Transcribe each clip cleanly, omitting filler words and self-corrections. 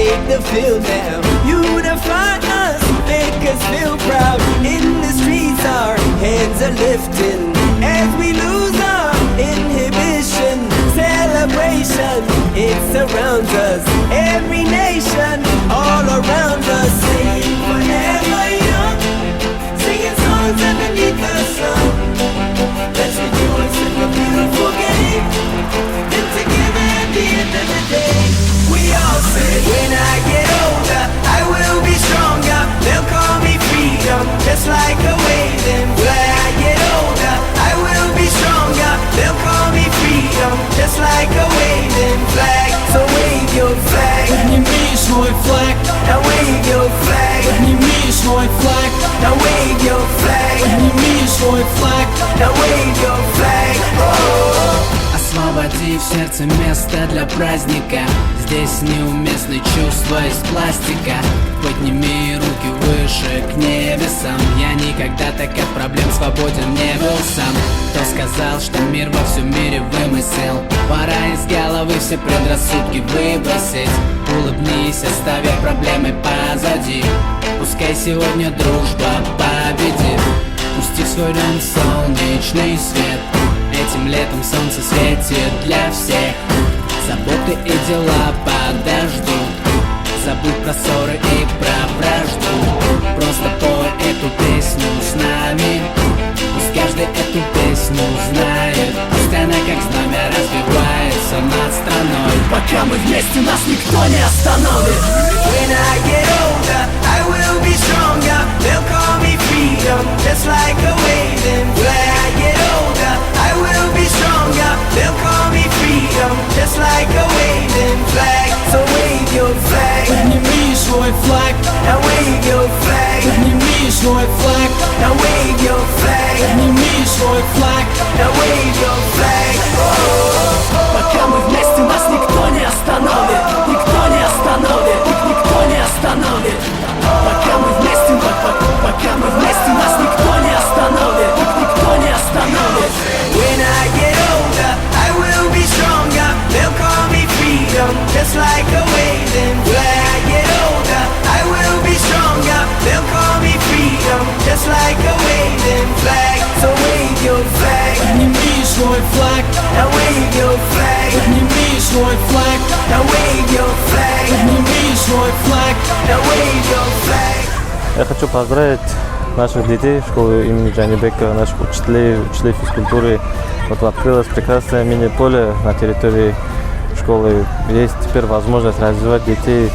take the field now. Unify us, make us feel proud. In the streets our hands are lifting as we lose our inhibition. Celebration, it surrounds us. Every nation, all around us. Sing forever young, singing songs underneath the sun. Let's rejoice in the beautiful game. And together at the end of the day, we all say, when I get older, I will be stronger. They'll call me freedom, just like a waving flag. I get older, I will be stronger. They'll call me freedom, just like a waving flag. So wave your flag, Подними свой флаг, now wave your flag, подними свой флаг, now wave your flag, подними свой флаг. now wave your flag. Oh. Освободи в сердце место для праздника. Здесь неуместны чувства из пластика. Подними руки выше к небесам. Я никогда так от проблем свободен не был сам. Кто сказал, что мир во всем мире вымысел? Пора из головы все предрассудки выбросить. Улыбнись, оставя проблемы позади. Пускай сегодня дружба победит. Пусти в свой дом солнечный свет. Этим летом солнце светит для всех. Заботы и дела подождут. Забудь про ссоры и про вражду. Просто пой эту песню с нами. Пусть каждый эту песню знает. Пусть она как знамя развивается над страной. Пока мы вместе, нас никто не остановит. When I get older, I will be stronger. They'll call me freedom, just like a waving flag. I get older, I will be stronger. They'll call me freedom, just like a waving flag. So wave your flag, Подними свой флаг, now wave your flag, подними свой флаг, now wave your flag, подними свой флаг. now wave your flag. Пока мы вместе, нас никто не остановит. Никто не остановит, никто не остановит. Пока мы вместе, пока мы вместе, нас никто не остановит. Никто не остановит. When I get older, I will be stronger. They'll call me freedom, just like a waving flag. I get older, I will be stronger. They'll call me freedom, just like a waving flag. So wave your flag, Подними свой флаг, now wave your flag, подними свой флаг, now wave your flag, подними свой флаг. now wave your flag. Я хочу поздравить наших детей школы имени Джанибека, наших учителей физкультуры. Вот открылось прекрасное мини-поле на территории школы. Есть теперь возможность развивать детей.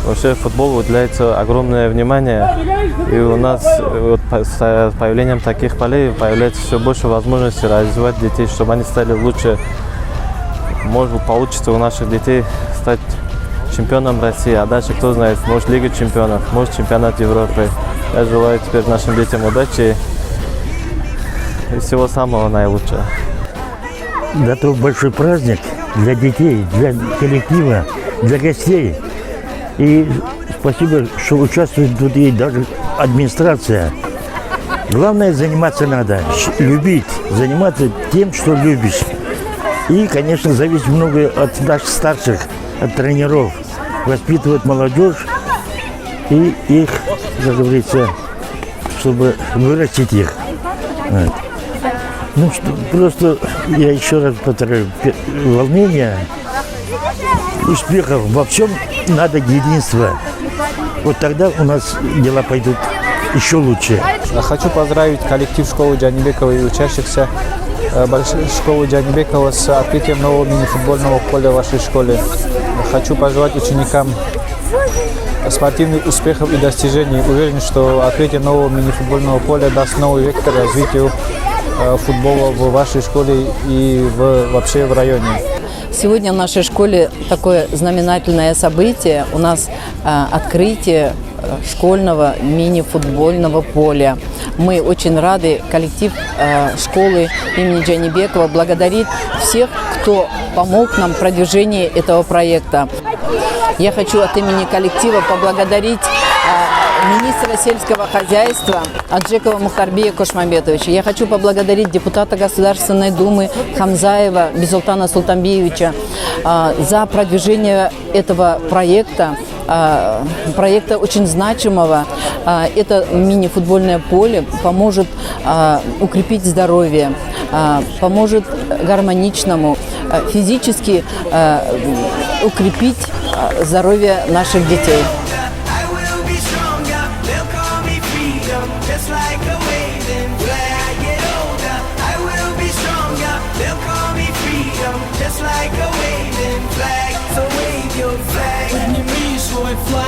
Вообще футболу уделяется огромное внимание. И у нас вот, с появлением таких полей появляется все больше возможностей развивать детей, чтобы они стали лучше. Может быть, получится у наших детей стать чемпионом России, а дальше, кто знает, может Лига чемпионов, может чемпионат Европы. Я желаю теперь нашим детям удачи и всего самого наилучшего. Это большой праздник для детей, для коллектива, для гостей. И спасибо, что участвует тут и даже администрация. Главное, заниматься надо, любить, заниматься тем, что любишь. И, конечно, зависит многое от наших старших, от тренеров. Воспитывать молодежь и их, как говорится, чтобы вырастить их. Вот. Ну, что, просто я еще раз повторяю, волнение, успехов во всем надо единство. Вот тогда у нас дела пойдут еще лучше. Хочу поздравить коллектив школы Джанибекова и учащихся школы Джанибекова с открытием нового мини-футбольного поля в вашей школе. Хочу пожелать ученикам спортивных успехов и достижений. Уверен, что открытие нового мини-футбольного поля даст новый вектор развитию футбола в вашей школе и вообще в районе. Сегодня в нашей школе такое знаменательное событие. У нас открытие школьного мини-футбольного поля. Мы очень рады, коллектив школы имени Джанибекова благодарит всех, кто помог нам в продвижении этого проекта. Я хочу от имени коллектива поблагодарить министра сельского хозяйства Аджекова Мухтарбия Кошмамбетовича. Я хочу поблагодарить депутата Государственной Думы Хамзаева Бизултана Султанбиевича за продвижение этого проекта проекта очень значимого. Это мини-футбольное поле поможет укрепить здоровье, поможет гармоничному, физически укрепить здоровье наших детей. I will be stronger. They'll call me freedom, just like a waving flag. I get older. I will be stronger. They'll call me freedom, just like a waving flag. So wave your flag.